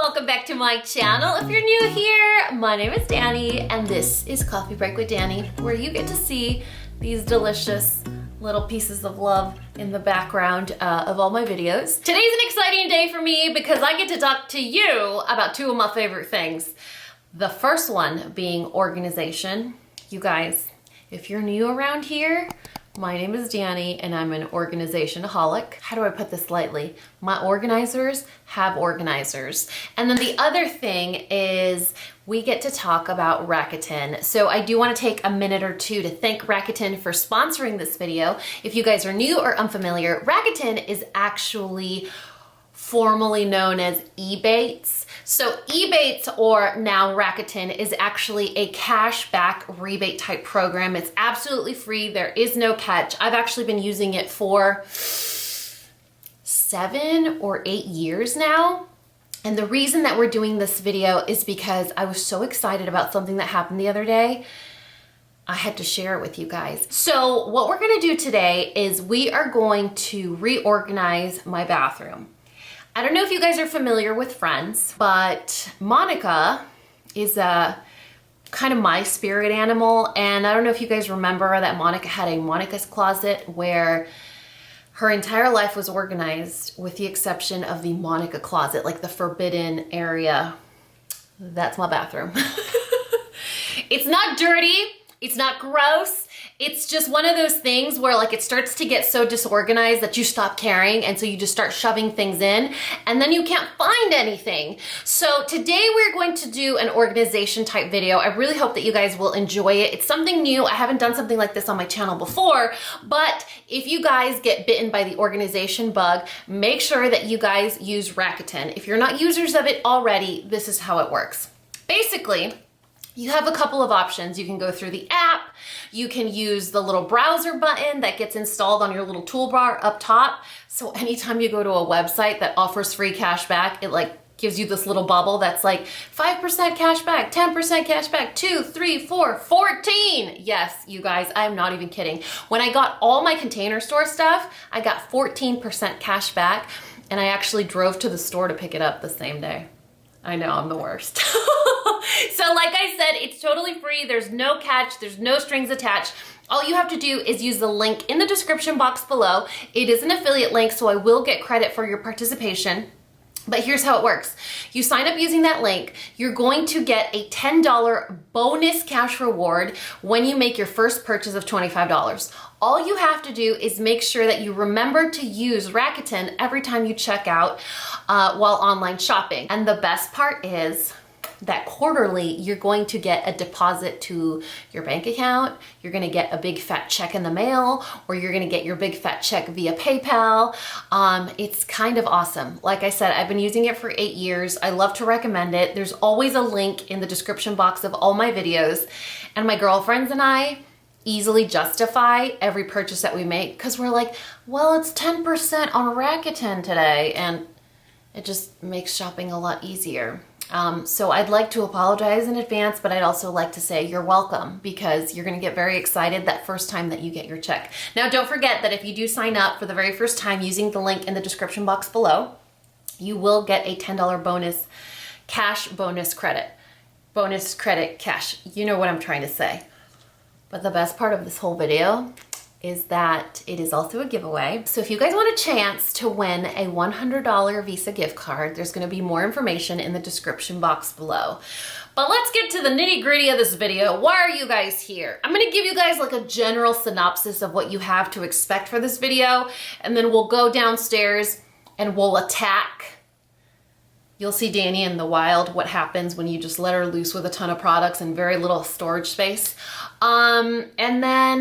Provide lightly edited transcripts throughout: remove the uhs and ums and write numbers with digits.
welcome back to my channel. If you're new here, my name is Dani and this is Coffee Break with Dani, where you get to see these delicious little pieces of love in the background of all my videos. Today's an exciting day for me because I get to talk to you about two of my favorite things. The first one being organization. You guys, if you're new around here, my name is Dani and I'm an organization-aholic. How do I put this lightly? My organizers have organizers. And then the other thing is we get to talk about Rakuten. So I do want to take a minute or two to thank Rakuten for sponsoring this video. If you guys are new or unfamiliar, Rakuten is actually formerly known as Ebates. So Ebates, or now Rakuten, is actually a cashback rebate type program. It's absolutely free. There is no catch. I've actually been using it for 7 or 8 years now. And the reason that we're doing this video is because I was so excited about something that happened the other day. I had to share it with you guys. So what we're gonna do today is we are going to reorganize my bathroom. I don't know if you guys are familiar with Friends, but Monica is a kind of my spirit animal. And I don't know if you guys remember that Monica had a Monica's closet where her entire life was organized with the exception of the Monica closet, like the forbidden area. That's my bathroom. It's not dirty, it's not gross. It's just one of those things where like it starts to get so disorganized that you stop caring, and so you just start shoving things in and then you can't find anything. So today we're going to do an organization type video. I really hope that you guys will enjoy it. It's something new. I haven't done something like this on my channel before, but if you guys get bitten by the organization bug, make sure that you guys use Rakuten. If you're not users of it already, this is how it works. Basically, you have a couple of options. You can go through the app, you can use the little browser button that gets installed on your little toolbar up top. So anytime you go to a website that offers free cash back, it like gives you this little bubble that's like 5% cash back, 10% cash back, 2, 3, 4, 14. Yes, you guys, I'm not even kidding. When I got all my Container Store stuff, I got 14% cash back, and I actually drove to the store to pick it up the same day. I know, I'm the worst. So like I said, it's totally free. There's no catch. There's no strings attached. All you have to do is use the link in the description box below. It is an affiliate link, so I will get credit for your participation. But here's how it works. You sign up using that link, you're going to get a $10 bonus cash reward when you make your first purchase of $25. All you have to do is make sure that you remember to use Rakuten every time you check out while online shopping. And the best part is that quarterly, you're going to get a deposit to your bank account, you're gonna get a big fat check in the mail, or you're gonna get your big fat check via PayPal. It's kind of awesome. Like I said, I've been using it for 8 years. I love to recommend it. There's always a link in the description box of all my videos. And my girlfriends and I easily justify every purchase that we make because we're like, well, it's 10% on Rakuten today. And it just makes shopping a lot easier. So I'd like to apologize in advance, but I'd also like to say you're welcome because you're going to get very excited that first time that you get your check. Now, don't forget that if you do sign up for the very first time using the link in the description box below, you will get a $10 bonus cash bonus credit. Bonus credit cash. You know what I'm trying to say. But the best part of this whole video is that it is also a giveaway. So if you guys want a chance to win a $100 Visa gift card, there's gonna be more information in the description box below. But let's get to the nitty gritty of this video. Why are you guys here? I'm gonna give you guys like a general synopsis of what you have to expect for this video, and then we'll go downstairs and we'll attack. You'll see Dani in the wild, what happens when you just let her loose with a ton of products and very little storage space. And then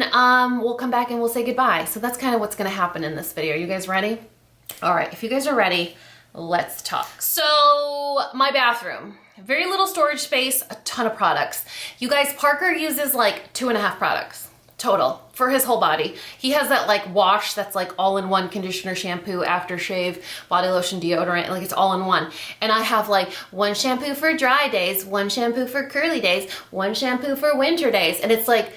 we'll come back and we'll say goodbye. So that's kind of what's gonna happen in this video. Are you guys ready? All right, if you guys are ready, let's talk. So my bathroom, very little storage space, a ton of products. You guys, Parker uses like 2.5 products total for his whole body. He has that like wash that's like all-in-one conditioner, shampoo, aftershave, body lotion, deodorant, like it's all in one. And I have like one shampoo for dry days, one shampoo for curly days, one shampoo for winter days. And it's like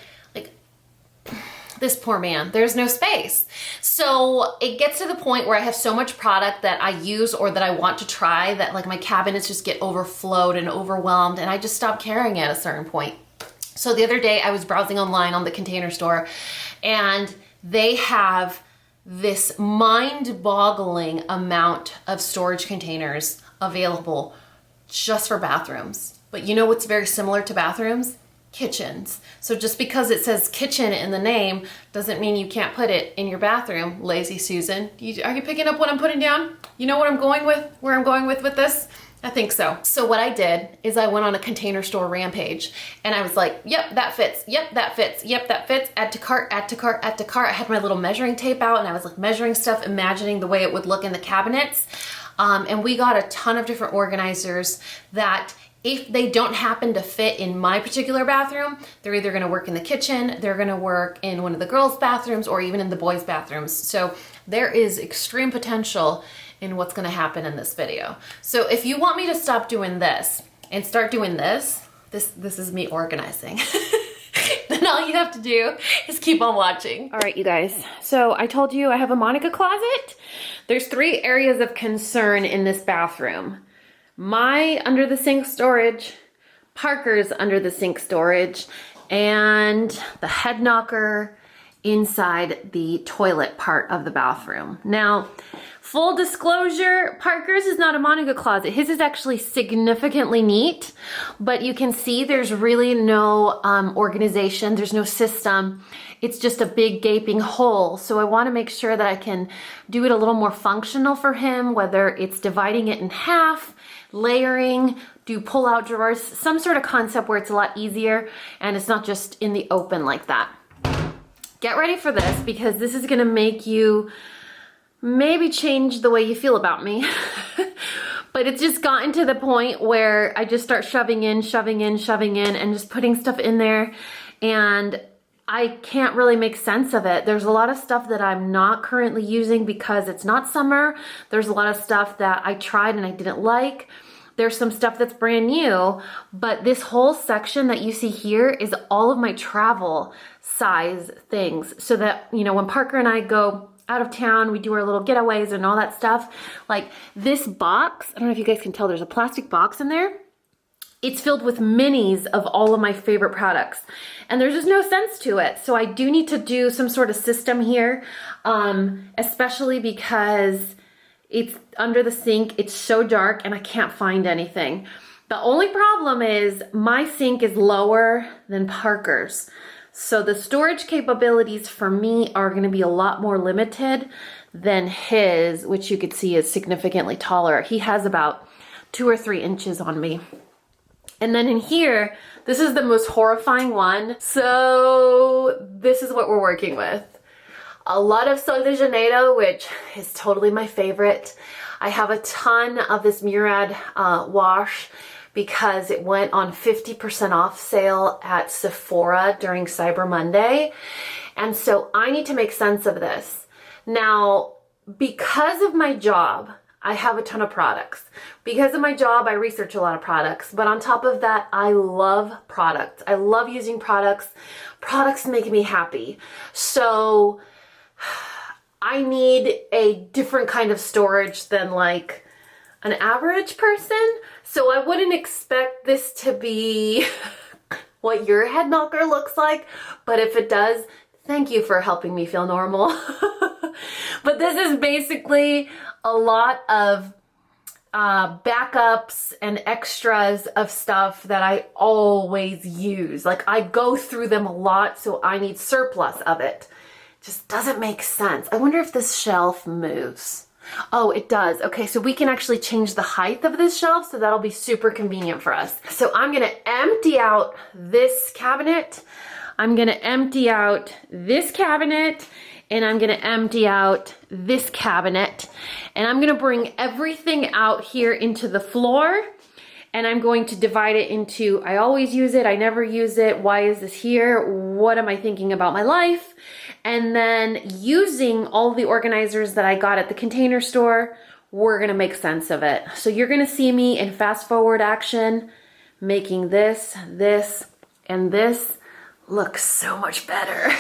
this poor man, there's no space. So it gets to the point where I have so much product that I use or that I want to try that like my cabinets just get overflowed and overwhelmed, and I just stop carrying at a certain point. So the other day I was browsing online on the Container Store, and they have this mind-boggling amount of storage containers available just for bathrooms. But you know what's very similar to bathrooms? Kitchens. So just because it says kitchen in the name doesn't mean you can't put it in your bathroom, lazy Susan. Are you picking up what I'm putting down? You know what I'm going with, where I'm going with this? I think so. So what I did is I went on a Container Store rampage, and I was like, yep, that fits. Yep, that fits. Yep, that fits. Add to cart, add to cart, add to cart. I had my little measuring tape out, and I was like measuring stuff, imagining the way it would look in the cabinets. And we got a ton of different organizers that if they don't happen to fit in my particular bathroom, they're either gonna work in the kitchen, they're gonna work in one of the girls' bathrooms, or even in the boys' bathrooms. So there is extreme potential in what's gonna happen in this video. So if you want me to stop doing this and start doing this is me organizing. Then all you have to do is keep on watching. All right, you guys. So I told you I have a Monica closet. There's 3 areas of concern in this bathroom. My under the sink storage, Parker's under the sink storage, and the head knocker inside the toilet part of the bathroom. Now, full disclosure, Parker's is not a Monica closet. His is actually significantly neat, but you can see there's really no organization. There's no system. It's just a big gaping hole. So I want to make sure that I can do it a little more functional for him, whether it's dividing it in half, layering, do pull-out drawers, some sort of concept where it's a lot easier and it's not just in the open like that. Get ready for this, because this is going to make you maybe change the way you feel about me. But it's just gotten to the point where I just start shoving in, and just putting stuff in there, and I can't really make sense of it. There's a lot of stuff that I'm not currently using because it's not summer. There's a lot of stuff that I tried and I didn't like. There's some stuff that's brand new, but this whole section that you see here is all of my travel size things, so that, you know, when Parker and I go out of town, we do our little getaways and all that stuff. Like this box, I don't know if you guys can tell, there's a plastic box in there. It's filled with minis of all of my favorite products, and there's just no sense to it. So I do need to do some sort of system here, especially because it's under the sink. It's so dark and I can't find anything. The only problem is my sink is lower than Parker's. So the storage capabilities for me are going to be a lot more limited than his, which you could see is significantly taller. He has about 2 or 3 inches on me. And then in here, this is the most horrifying one. So this is what we're working with. A lot of Sol de Janeiro, which is totally my favorite. I have a ton of this Murad wash because it went on 50% off sale at Sephora during Cyber Monday. And so I need to make sense of this. Now, because of my job, I have a ton of products. Because of my job, I research a lot of products. But on top of that, I love products. I love using products. Products make me happy. So I need a different kind of storage than like an average person. So I wouldn't expect this to be what your head knocker looks like. But if it does, thank you for helping me feel normal. But this is basically a lot of backups and extras of stuff that I always use. Like I go through them a lot, so I need surplus of it. Just doesn't make sense. I wonder if this shelf moves. Oh, it does. Okay, so we can actually change the height of this shelf, so that'll be super convenient for us. So I'm gonna empty out this cabinet. I'm gonna empty out this cabinet, and I'm gonna empty out this cabinet, and I'm gonna bring everything out here into the floor, and I'm going to divide it into, I always use it, I never use it, why is this here, what am I thinking about my life, and then using all the organizers that I got at the Container Store, we're gonna make sense of it. So you're gonna see me in fast forward action, making this, this, and this looks so much better.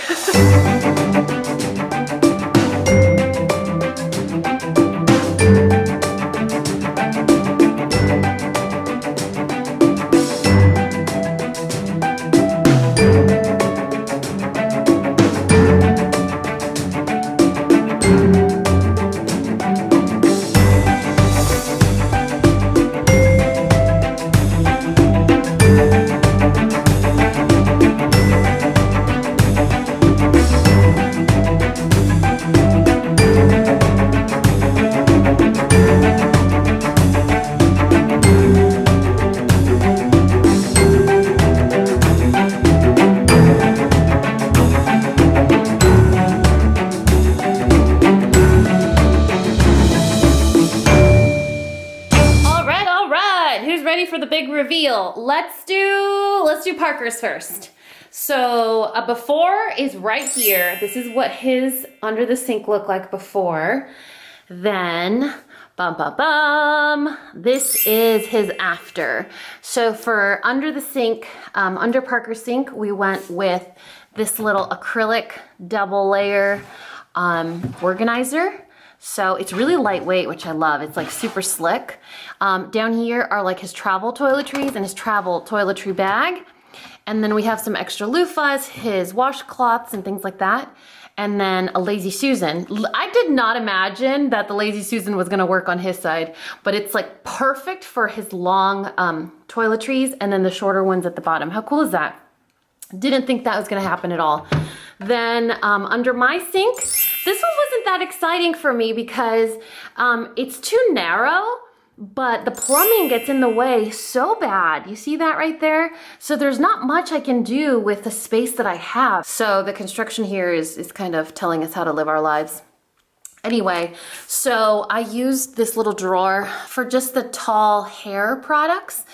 For the big reveal, let's do Parker's first. So a before is right here. This is what his under the sink looked like before. Then this is his after. So for under the sink, under Parker's sink, we went with this little acrylic double layer organizer. So it's really lightweight, which I love. It's like super slick. Down here are like his travel toiletries and his travel toiletry bag. And then we have some extra loofahs, his washcloths and things like that. And then a Lazy Susan. I did not imagine that the Lazy Susan was gonna work on his side, but it's like perfect for his long toiletries and then the shorter ones at the bottom. How cool is that? Didn't think that was gonna happen at all. Then under my sink, this one wasn't that exciting for me because it's too narrow, but the plumbing gets in the way so bad. You see that right there? So there's not much I can do with the space that I have. So the construction here is kind of telling us how to live our lives. Anyway, so I used this little drawer for just the tall hair products.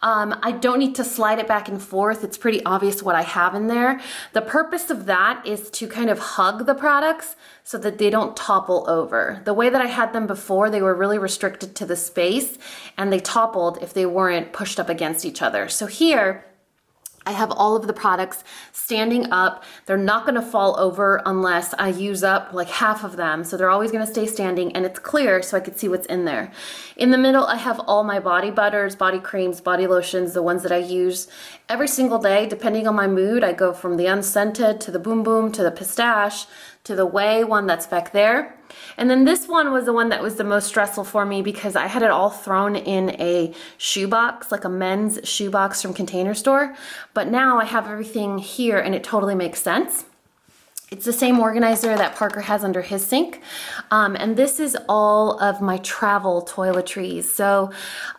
I don't need to slide it back and forth. It's pretty obvious what I have in there. The purpose of that is to kind of hug the products so that they don't topple over. The way that I had them before, they were really restricted to the space and they toppled if they weren't pushed up against each other. So here, I have all of the products standing up. They're not gonna fall over unless I use up like half of them. So they're always gonna stay standing and it's clear so I could see what's in there. In the middle, I have all my body butters, body creams, body lotions, the ones that I use every single day. Depending on my mood, I go from the unscented to the boom boom to the pistache to the whey one that's back there. And then this one was the one that was the most stressful for me because I had it all thrown in a shoebox, like a men's shoebox from Container Store. But now I have everything here and it totally makes sense. It's the same organizer that Parker has under his sink. And this is all of my travel toiletries. So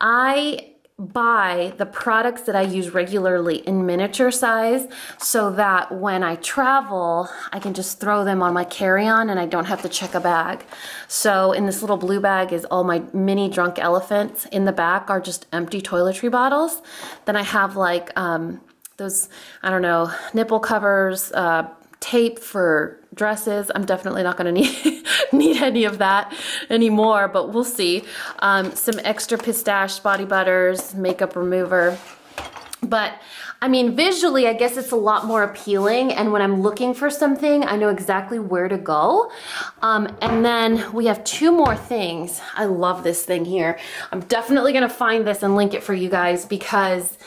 I buy the products that I use regularly in miniature size so that when I travel, I can just throw them on my carry-on and I don't have to check a bag. So in this little blue bag is all my mini drunk elephants. In the back are just empty toiletry bottles. Then I have like those, I don't know, nipple covers, tape for dresses. I'm definitely not going to need any of that anymore, but we'll see. Some extra pistache body butters, makeup remover. But I mean, visually, I guess it's a lot more appealing. And when I'm looking for something, I know exactly where to go. And then we have two more things. I love this thing here. I'm definitely going to find this and link it for you guys because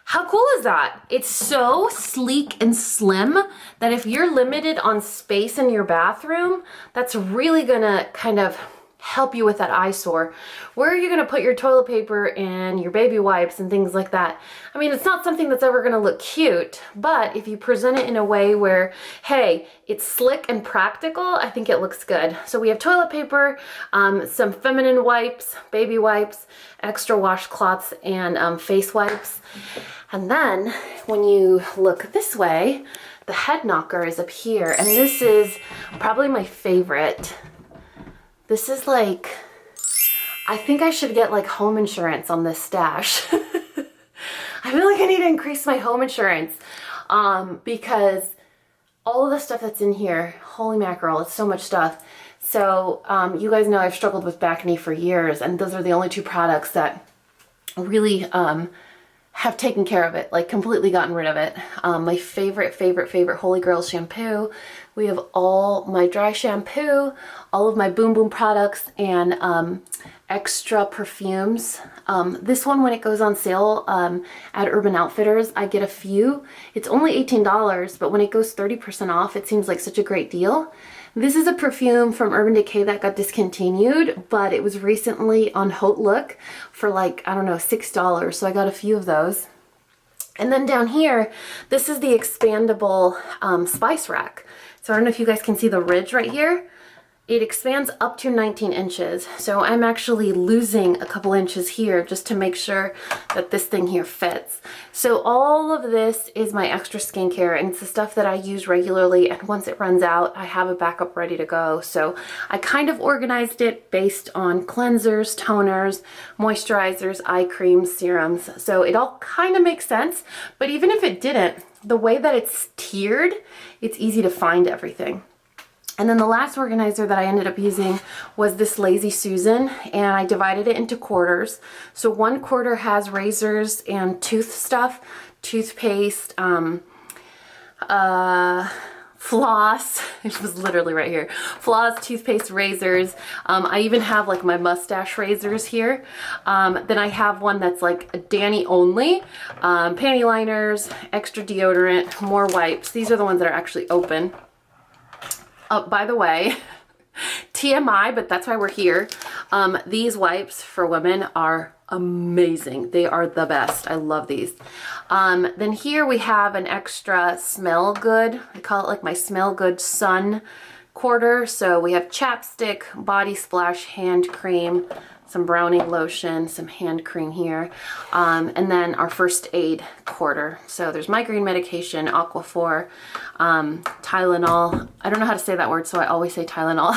how cool is that? It's so sleek and slim that if you're limited on space in your bathroom, that's really gonna kind of help you with that eyesore. Where are you gonna put your toilet paper and your baby wipes and things like that? I mean, it's not something that's ever gonna look cute, but if you present it in a way where, hey, it's slick and practical, I think it looks good. So we have toilet paper, some feminine wipes, baby wipes, extra washcloths, and face wipes. And then when you look this way, the head knocker is up here. And this is probably my favorite. This is like, I think I should get like home insurance on this stash. I feel like I need to increase my home insurance because all of the stuff that's in here, holy mackerel, it's so much stuff. So you guys know I've struggled with back knee for years, and those are the only two products that really have taken care of it, like completely gotten rid of it. My favorite Holy Grail shampoo. We have all my dry shampoo, all of my Boom Boom products, and extra perfumes. This one, when it goes on sale at Urban Outfitters, I get a few. It's only $18, but when it goes 30% off, it seems like such a great deal. This is a perfume from Urban Decay that got discontinued, but it was recently on Haute Look for like, I don't know, $6. So I got a few of those. And then down here, this is the expandable spice rack. So I don't know if you guys can see the ridge right here. It expands up to 19 inches. So I'm actually losing a couple inches here just to make sure that this thing here fits. So all of this is my extra skincare, and it's the stuff that I use regularly, and once it runs out, I have a backup ready to go. So I kind of organized it based on cleansers, toners, moisturizers, eye creams, serums. So it all kind of makes sense, but even if it didn't, the way that it's tiered, it's easy to find everything. And then the last organizer that I ended up using was this Lazy Susan, and I divided it into quarters. So one quarter has razors and tooth stuff, toothpaste, floss, it was literally right here, floss, toothpaste, razors. I even have like my mustache razors here. Then I have one that's like a Dani only, panty liners, extra deodorant, more wipes. These are the ones that are actually open. By the way, TMI, but that's why we're here. These wipes for women are amazing. They are the best. I love these. Then here we have an extra Smell Good. I call it like my Smell Good Sun quarter. So we have chapstick, body splash, hand cream, some browning lotion, some hand cream here, and then our first aid quarter. So there's migraine medication, Aquaphor, Tylenol. I don't know how to say that word, so I always say Tylenol.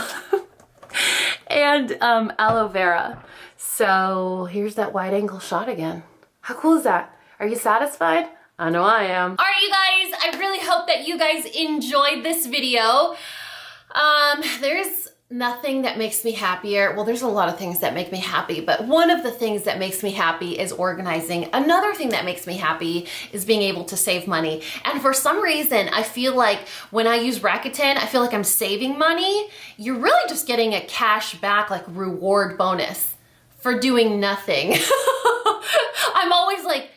And aloe vera. So here's that wide angle shot again. How cool is that? Are you satisfied? I know I am. All right, you guys, I really hope that you guys enjoyed this video. There's nothing that makes me happier. Well, there's a lot of things that make me happy, but one of the things that makes me happy is organizing. Another thing that makes me happy is being able to save money. And for some reason, I feel like when I use Rakuten, I feel like I'm saving money. You're really just getting a cash back, like reward bonus for doing nothing. I'm always like,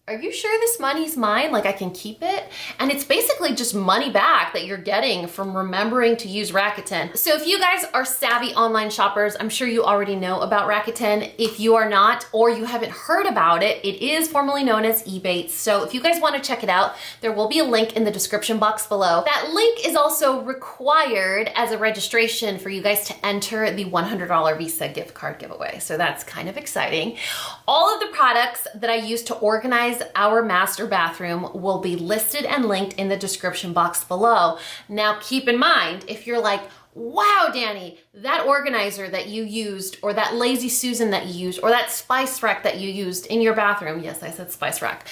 are you sure this money's mine? Like I can keep it? And it's basically just money back that you're getting from remembering to use Rakuten. So if you guys are savvy online shoppers, I'm sure you already know about Rakuten. If you are not, or you haven't heard about it, it is formerly known as Ebates. So if you guys want to check it out, there will be a link in the description box below. That link is also required as a registration for you guys to enter the $100 Visa gift card giveaway. So that's kind of exciting. All of the products that I use to organize our master bathroom will be listed and linked in the description box below. Now keep in mind, if you're like, wow, Dani, that organizer that you used, or that Lazy Susan that you used, or that spice rack that you used in your bathroom, yes, I said spice rack,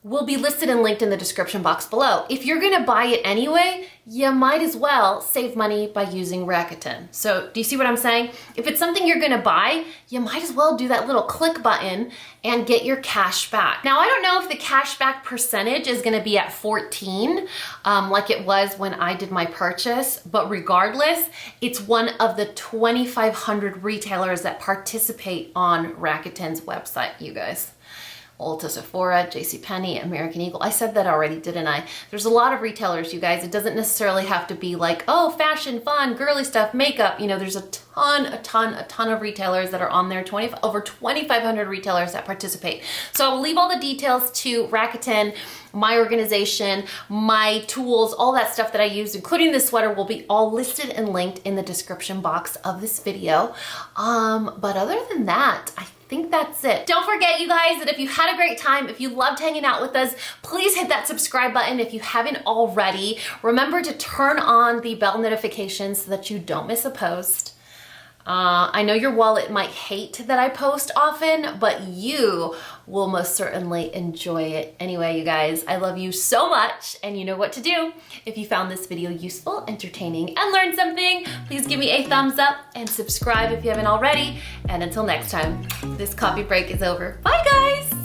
will be listed and linked in the description box below. If you're gonna buy it anyway, you might as well save money by using Rakuten. So do you see what I'm saying? If it's something you're gonna buy, you might as well do that little click button and get your cash back. Now, I don't know if the cash back percentage is gonna be at 14, like it was when I did my purchase, but regardless, it's one of the 2,500 retailers that participate on Rakuten's website, you guys. Ulta, Sephora, JCPenney, American Eagle. I said that already, didn't I? There's a lot of retailers, you guys. It doesn't necessarily have to be like, oh, fashion, fun, girly stuff, makeup. You know, there's a ton of retailers that are on there, over 2,500 retailers that participate. So I will leave all the details to Rakuten, my organization, my tools, all that stuff that I use, including this sweater, will be all listed and linked in the description box of this video. But other than that, I think that's it. Don't forget, you guys, that if you had a great time, if you loved hanging out with us, please hit that subscribe button if you haven't already. Remember to turn on the bell notifications so that you don't miss a post. I know your wallet might hate that I post often, but you will most certainly enjoy it. Anyway, you guys, I love you so much, and you know what to do. If you found this video useful, entertaining, and learned something, please give me a thumbs up and subscribe if you haven't already. And until next time, this coffee break is over. Bye, guys!